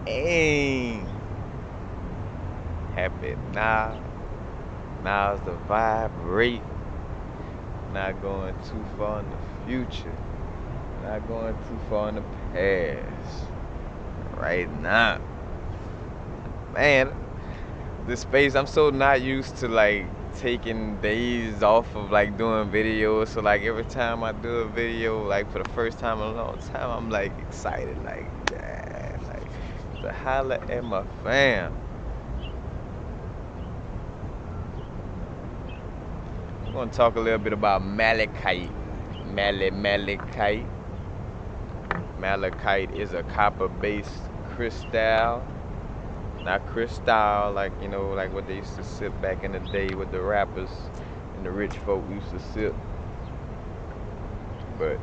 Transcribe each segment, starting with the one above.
Dang. Happy now. Now's the vibrate. Not going too far in the future. Not going too far in the past. Right now. Man, this space, I'm so not used to like taking days off of like doing videos. So like every time I do a video, like for the first time in a long time, I'm like excited, like yeah, like to holler at my fam. I'm gonna talk a little bit about malachite. Malachite. Malachite is a copper-based crystal. Not crystal like, you know, like what they used to sip back in the day with the rappers and the rich folk used to sip. But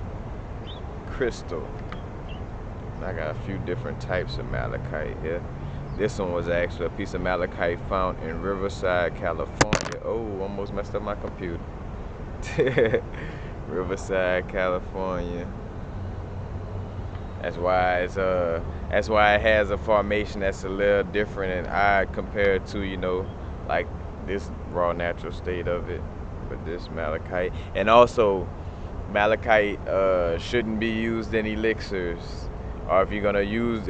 crystal. I got a few different types of malachite here. This one was actually a piece of malachite found in Riverside, California. Oh, almost messed up my computer. Riverside, California. That's why it has a formation that's a little different and odd compared to, you know, like this raw natural state of it. But this malachite, and also malachite shouldn't be used in elixirs. Or if you're gonna use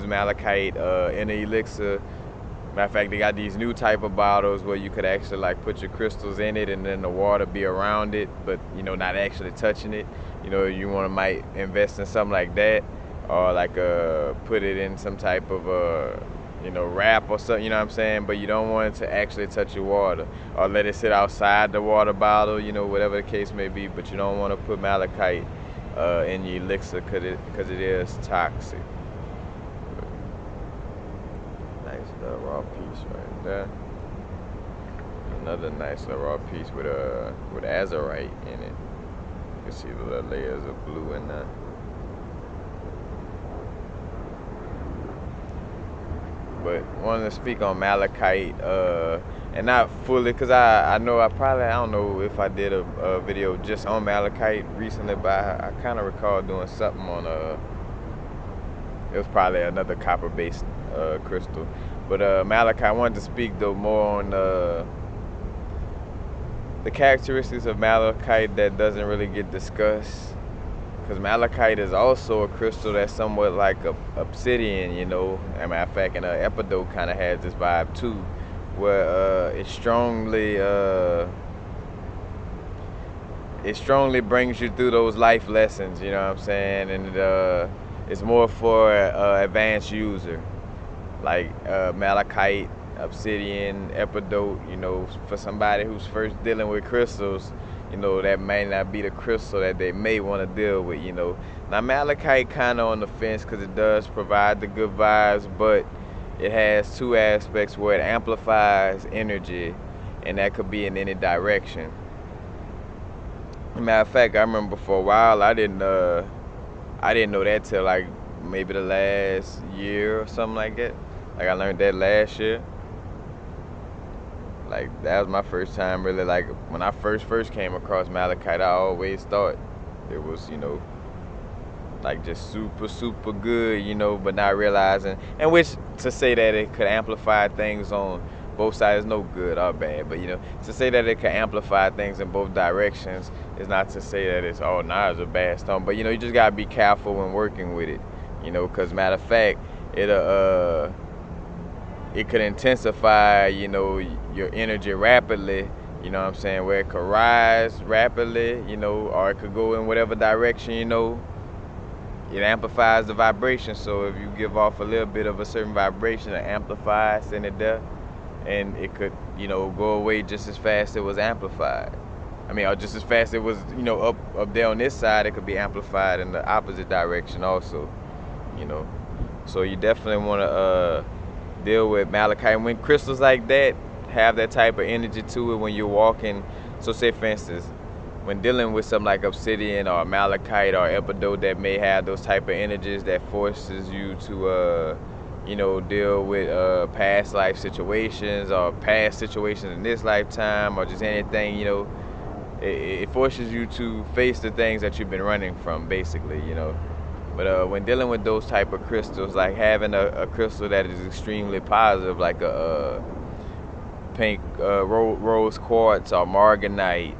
malachite in an elixir, matter of fact, they got these new type of bottles where you could actually like put your crystals in it and then the water be around it, but you know, not actually touching it. You know, you might invest in something like that, or like put it in some type of you know, wrap or something. You know what I'm saying? But you don't want it to actually touch your water, or let it sit outside the water bottle. You know, whatever the case may be. But you don't want to put malachite in your elixir because it is toxic. Nice little raw piece right there. Another nice little raw piece with azurite in it. You can see the little layers of blue in there. But wanted to speak on malachite, and not fully, cause I know I don't know if I did a video just on malachite recently, but I kind of recall doing something on it was probably another copper-based crystal. But malachite, I wanted to speak though more on the characteristics of malachite that doesn't really get discussed. Because malachite is also a crystal that's somewhat like a obsidian, you know. As a matter of fact, and epidote kind of has this vibe too, where it strongly brings you through those life lessons, you know what I'm saying? And it's more for advanced user, like malachite, obsidian, epidote. You know, for somebody who's first dealing with crystals, you know, that may not be the crystal that they may want to deal with, you know. Now, malachite kind of on the fence because it does provide the good vibes, but it has two aspects where it amplifies energy, and that could be in any direction. Matter of fact, I remember for a while I didn't know that till like maybe the last year or something like that. Like I learned that last year. Like that was my first time really, like when I first came across malachite, I always thought it was, you know, like just super good, you know, but not realizing, and which to say that it could amplify things on both sides, no good or bad, but you know, to say that it could amplify things in both directions is not to say that it's it's a bad stone, but you know, you just gotta be careful when working with it, you know, because matter of fact, it could intensify, you know, your energy rapidly, you know what I'm saying, where it could rise rapidly, you know, or it could go in whatever direction, you know. It amplifies the vibration, so if you give off a little bit of a certain vibration, it amplifies, send it there, and it could, you know, go away just as fast as it was amplified. I mean, or just as fast as it was, you know, up there on this side, it could be amplified in the opposite direction also, you know. So you definitely want to deal with malachite. When crystals like that have that type of energy to it when you're walking, so say for instance, when dealing with something like obsidian or malachite or epidote that may have those type of energies that forces you to you know, deal with past life situations or past situations in this lifetime or just anything, you know, it forces you to face the things that you've been running from, basically, you know. But when dealing with those type of crystals, like having a crystal that is extremely positive, like a pink rose quartz or marganite,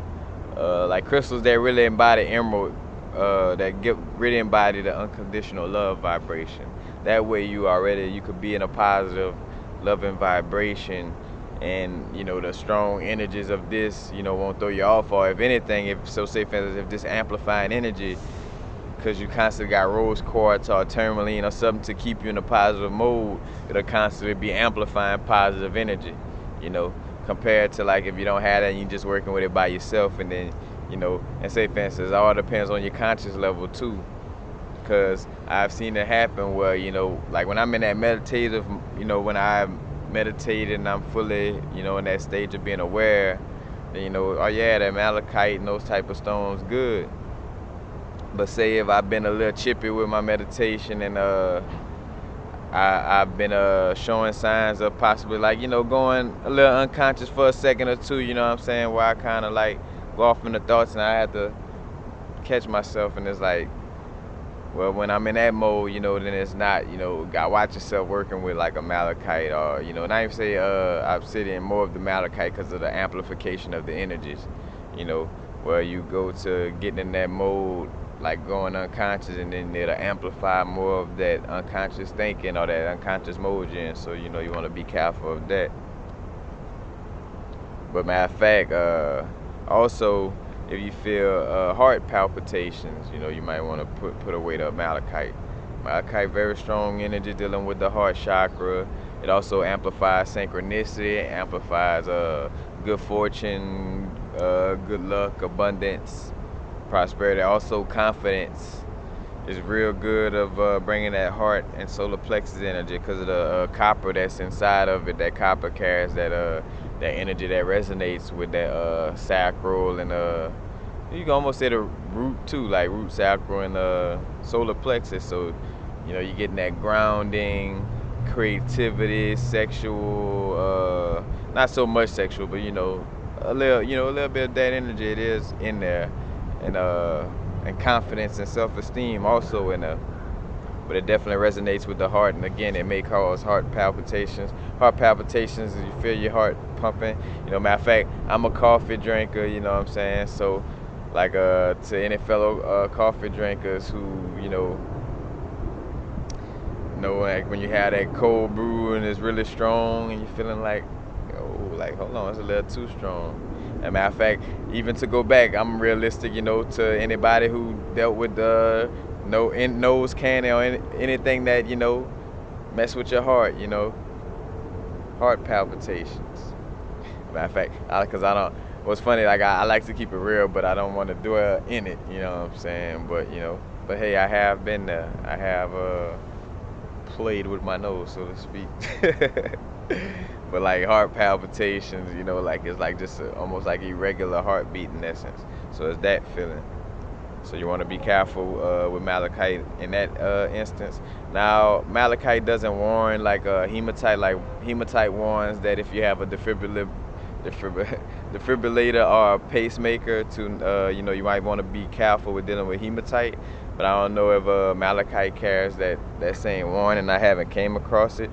like crystals that really embody emerald, that really embody the unconditional love vibration. That way you could be in a positive, loving vibration, and the strong energies of this won't throw you off. Or if anything, if so, say for instance, if this amplifying energy, because you constantly got rose quartz or tourmaline or something to keep you in a positive mode, it'll constantly be amplifying positive energy, you know, compared to like if you don't have that and you're just working with it by yourself. And then, and say for instance, it all depends on your conscious level too. Because I've seen it happen where, like when I'm in that meditative, when I meditate and I'm fully, in that stage of being aware, then, oh yeah, that malachite and those type of stones, good. But say if I've been a little chippy with my meditation and I've been showing signs of possibly like going a little unconscious for a second or two, you know what I'm saying, where I kind of like go off in the thoughts and I have to catch myself, and it's like, well, when I'm in that mode, then it's not, gotta watch yourself working with like a malachite or, not even say obsidian, more of the malachite because of the amplification of the energies, where you go to getting in that mode, like going unconscious, and then it'll amplify more of that unconscious thinking or that unconscious mode you're in. So, you want to be careful of that. But matter of fact, also, if you feel heart palpitations, you might want to put away the malachite. Malachite, very strong energy dealing with the heart chakra. It also amplifies synchronicity, amplifies good fortune, good luck, abundance, prosperity. Also confidence is real good of bringing that heart and solar plexus energy because of the copper that's inside of it. That copper carries that energy that resonates with that sacral and you can almost say the root too, like root, sacral, and solar plexus. So you're getting that grounding, creativity, sexual, not so much sexual, but a little bit of that energy, it is in there, and confidence and self-esteem also in there. But it definitely resonates with the heart, and again, it may cause heart palpitations. Heart palpitations is you feel your heart pumping. Matter of fact, I'm a coffee drinker, you know what I'm saying? So, like, to any fellow coffee drinkers who, like when you have that cold brew and it's really strong and you're feeling like, oh, like, hold on, it's a little too strong. As a matter of fact, even to go back, I'm realistic, to anybody who dealt with nose candy or anything that, mess with your heart, heart palpitations. Matter of fact, because I don't, what's funny, like I like to keep it real, but I don't want to dwell in it, you know what I'm saying? But, but hey, I have been there. I have played with my nose, so to speak. But like heart palpitations, like it's like just almost like irregular heartbeat in essence. So it's that feeling. So you want to be careful with malachite in that instance. Now, malachite doesn't warn like hematite. Like hematite warns that if you have a defibrillator or a pacemaker, to you might want to be careful with dealing with hematite. But I don't know if malachite carries that same warning. I haven't came across it.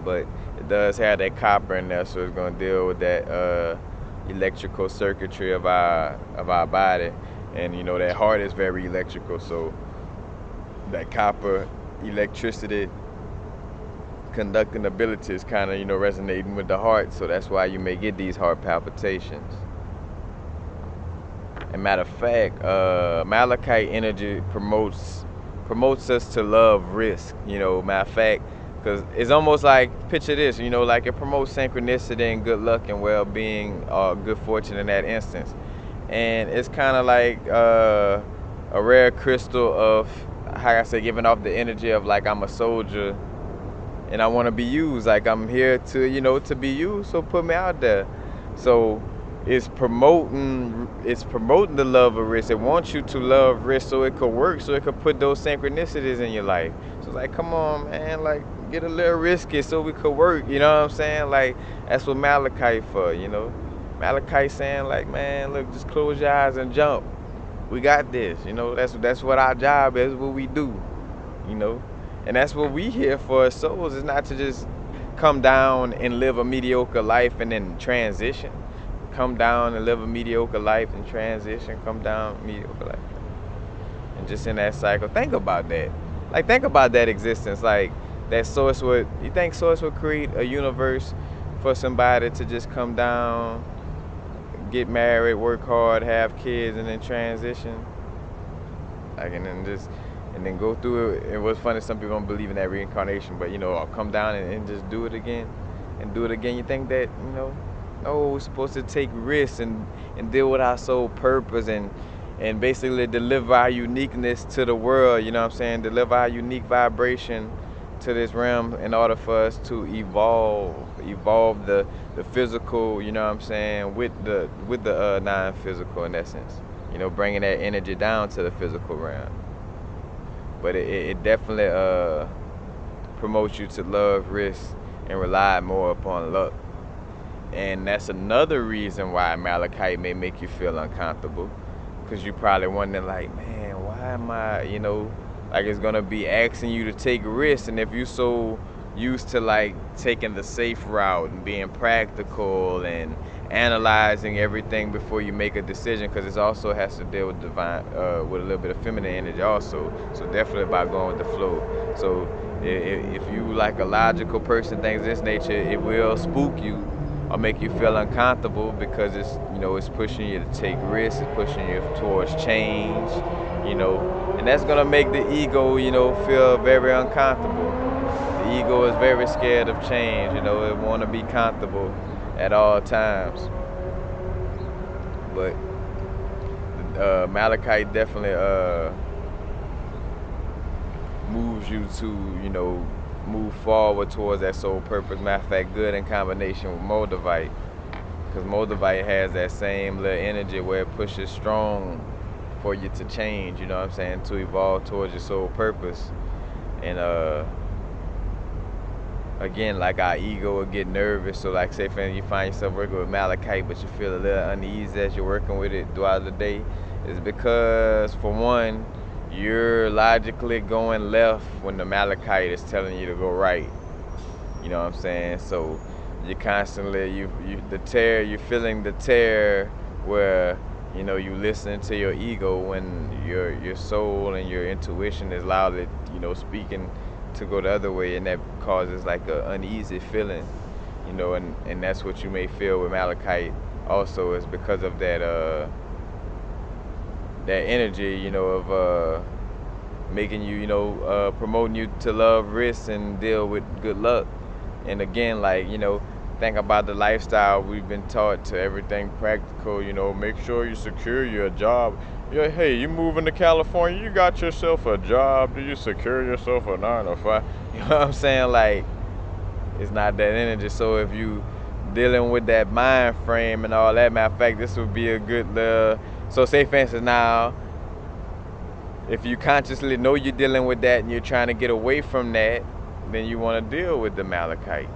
But it does have that copper in there, so it's going to deal with that electrical circuitry of our body. And that heart is very electrical, so that copper electricity conducting ability is kind of resonating with the heart, so that's why you may get these heart palpitations. And matter of fact, malachite energy promotes us to love risk. Matter of fact, because it's almost like, picture this, like it promotes synchronicity and good luck and well-being or good fortune in that instance. And it's kind of like a rare crystal of, how I say, giving off the energy of like I'm a soldier and I want to be used. Like I'm here to, to be used, so put me out there. So it's promoting the love of risk. It wants you to love risk so it could work, so it could put those synchronicities in your life. So it's like, come on, man, like get a little risky so we could work, you know what I'm saying? Like that's what malachite for, Malachite saying like, man, look, just close your eyes and jump. We got this. You know, that's what our job is, what we do. You know, and that's what we here for as souls. Is not to just come down and live a mediocre life and then transition. Come down and live a mediocre life and transition. Come down mediocre life and just in that cycle. Think about that. Like think about that existence. Like that source would. You think source would create a universe for somebody to just come down, get married, work hard, have kids, and then transition? Like and then go through it. It was funny. Some people don't believe in that reincarnation, but I'll come down and just do it again, and do it again. You think that no, we're supposed to take risks and deal with our soul purpose and basically deliver our uniqueness to the world. You know what I'm saying? Deliver our unique vibration to this realm in order for us to evolve the physical. You know what I'm saying? With the non-physical in essence. Bringing that energy down to the physical realm. But it definitely promotes you to love, risk, and rely more upon luck. And that's another reason why Malachite may make you feel uncomfortable. Because you probably wondering, like, man, why am I, like it's going to be asking you to take risks. And if you're so used to, like, taking the safe route and being practical and analyzing everything before you make a decision, because it also has to deal with divine, with a little bit of feminine energy also. So definitely about going with the flow. So if you like a logical person, things of this nature, it will spook you or make you feel uncomfortable because it's pushing you to take risks, it's pushing you towards change, and that's gonna make the ego, feel very uncomfortable. The ego is very scared of change, it want to be comfortable at all times. But Malachite definitely moves you to, move forward towards that soul purpose. Matter of fact, good in combination with Moldavite, because Moldavite has that same little energy where it pushes strong for you to change, you know what I'm saying, to evolve towards your soul purpose. And again, like our ego will get nervous. So like say for instance, you find yourself working with Malachite, but you feel a little uneasy as you're working with it throughout the day, is because for one, you're logically going left when the Malachite is telling you to go right. You know what I'm saying? So you're constantly you're feeling the tear where you listen to your ego when your soul and your intuition is loudly speaking to go the other way, and that causes like an uneasy feeling, and that's what you may feel with Malachite also, is because of that energy, of making you, promoting you to love risks and deal with good luck. And again, like, think about the lifestyle we've been taught, to everything practical, make sure you secure your job. Yeah, hey, you moving to California, you got yourself a job, do you secure yourself a 9 to 5? You know what I'm saying? Like, it's not that energy. So if you dealing with that mind frame and all that, matter of fact, this would be a good little, so say for instance now, if you consciously know you're dealing with that and you're trying to get away from that, then you want to deal with the Malachite.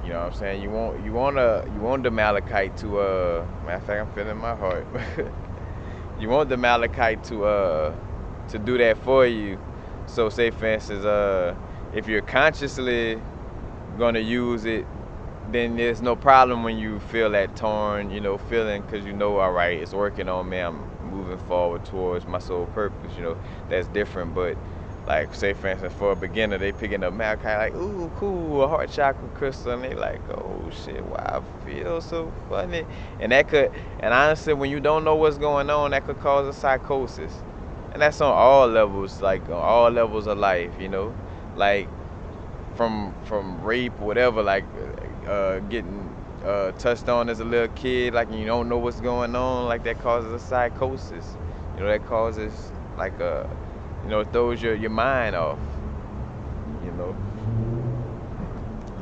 You know what I'm saying? You want the Malachite to matter of fact, I'm feeling my heart. You want the Malachite to do that for you. So say for instance, if you're consciously gonna use it, then there's no problem when you feel that torn, feeling, because all right, it's working on me, I'm moving forward towards my soul purpose, that's different. But like say for instance, for a beginner, they picking up Malachite, like, ooh, cool, a heart chakra crystal, and they like, oh shit, wow, I feel so funny. And honestly, when you don't know what's going on, that could cause a psychosis. And that's on all levels, like on all levels of life, like from rape, whatever, like getting touched on as a little kid, like you don't know what's going on, like that causes a psychosis. That causes like it throws your mind off.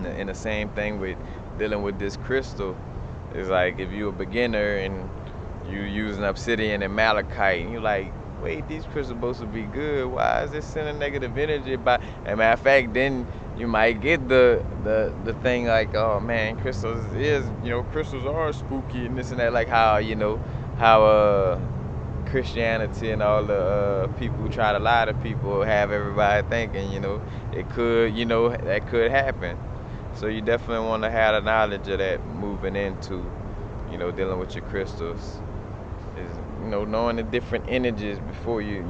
And the same thing with dealing with this crystal is like if you're a beginner and you using obsidian and malachite, and you're like, wait, these crystals supposed to be good. Why is this sending negative energy? And matter of fact, then you might get the thing like, oh man, crystals are spooky and this and that. Like how how Christianity and all the people who try to lie to people have everybody thinking, it could, that could happen. So you definitely want to have the knowledge of that moving into, dealing with your crystals. Is, knowing the different energies before you,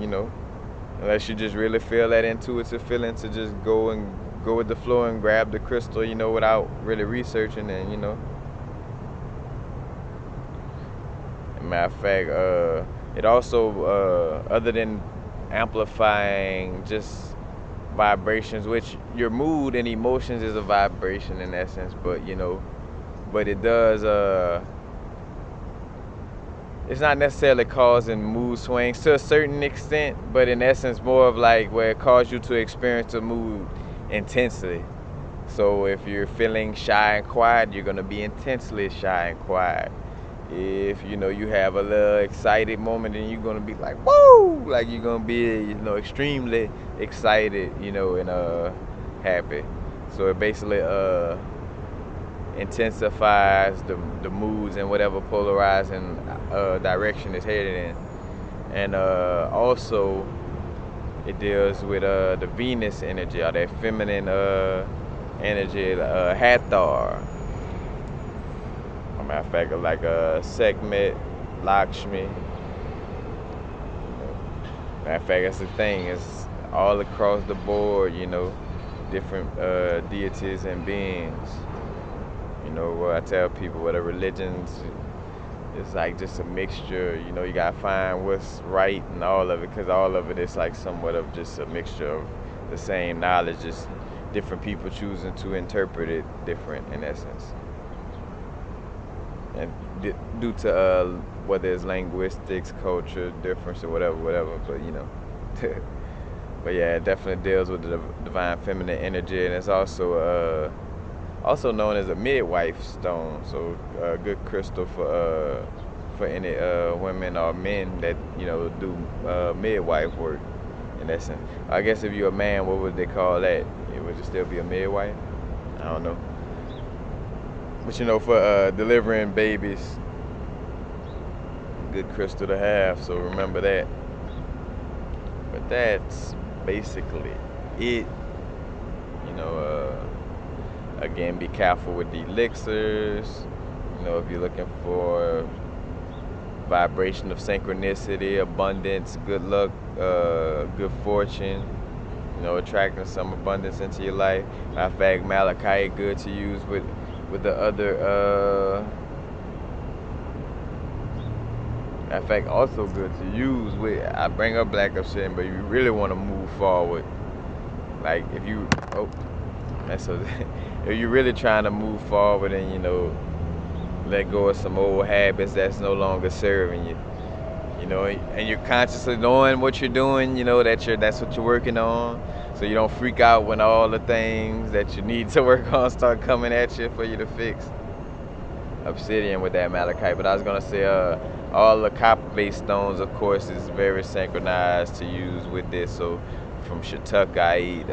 unless you just really feel that intuitive feeling to just go with the flow and grab the crystal, without really researching and. Matter of fact, it also, other than amplifying just vibrations, which your mood and emotions is a vibration in essence, but it does, it's not necessarily causing mood swings to a certain extent, but in essence more of like where it causes you to experience a mood intensely. So if you're feeling shy and quiet, you're going to be intensely shy and quiet. If you have a little excited moment, then you're gonna be like, woo, like you're gonna be extremely excited, and happy. So it basically intensifies the moods and whatever polarizing direction it's headed in. And also it deals with the Venus energy, or that feminine energy, Hathor. Matter of fact, like Sekhmet, Lakshmi. Matter of fact, that's the thing. It's all across the board, different deities and beings. I tell people what a religion's, it's like just a mixture. You gotta find what's right and all of it, because all of it is like somewhat of just a mixture of the same knowledge, just different people choosing to interpret it different in essence. And due to whether it's linguistics, culture difference, or whatever, but but yeah, it definitely deals with the divine feminine energy, and it's also known as a midwife stone. So a good crystal for any women or men that do midwife work. In essence, I guess if you're a man, what would they call that? Would it still be a midwife? I don't know. But for delivering babies, good crystal to have, so remember that. But that's basically it. Again, be careful with the elixirs. If you're looking for vibration of synchronicity, abundance, good luck, good fortune, attracting some abundance into your life. Matter of fact, Malachite, good to use with the other, matter of fact, also good to use with, I bring up black obsidian, but if you really want to move forward, like if you, if you're really trying to move forward and, let go of some old habits that's no longer serving you, and you're consciously knowing what you're doing, that's what you're working on, so you don't freak out when all the things that you need to work on start coming at you for you to fix. Obsidian with that malachite. But I was gonna say, all the copper-based stones, of course, is very synchronized to use with this. So from Shatukite,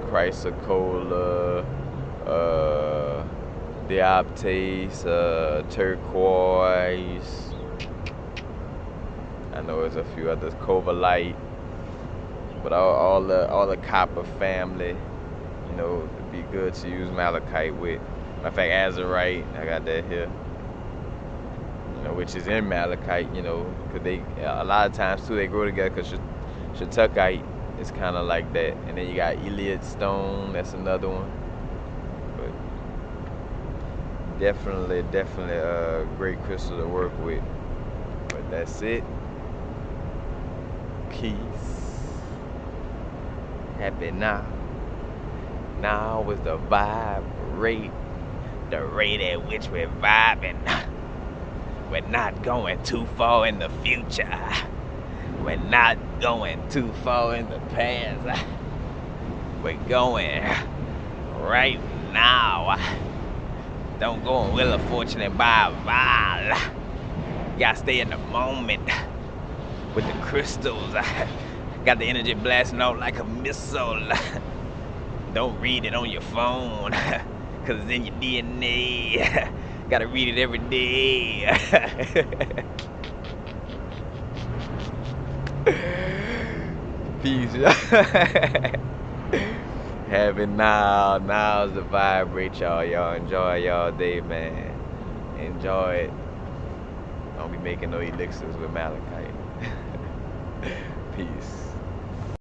chrysocolla, dioptase, turquoise. I know there's a few others, cobalite, but all the copper family, it'd be good to use malachite with. Matter of fact, azurite, I got that here, which is in malachite, because they, a lot of times too, they grow together, because Shatukite is kind of like that. And then you got Iliad stone, that's another one. But definitely a great crystal to work with. But that's it. Peace. Happy now. Now is the vibe rate, the rate at which we're vibing. We're not going too far in the future. We're not going too far in the past. We're going right now. Don't go on Wheel of Fortune and buy a vial. You gotta stay in the moment with the crystals. Got the energy blasting out like a missile. Don't read it on your phone, cause it's in your DNA. Gotta read it every day. Peace. Having now's the vibrate, y'all. Y'all enjoy y'all day, man. Enjoy it. Don't be making no elixirs with malachite. Peace.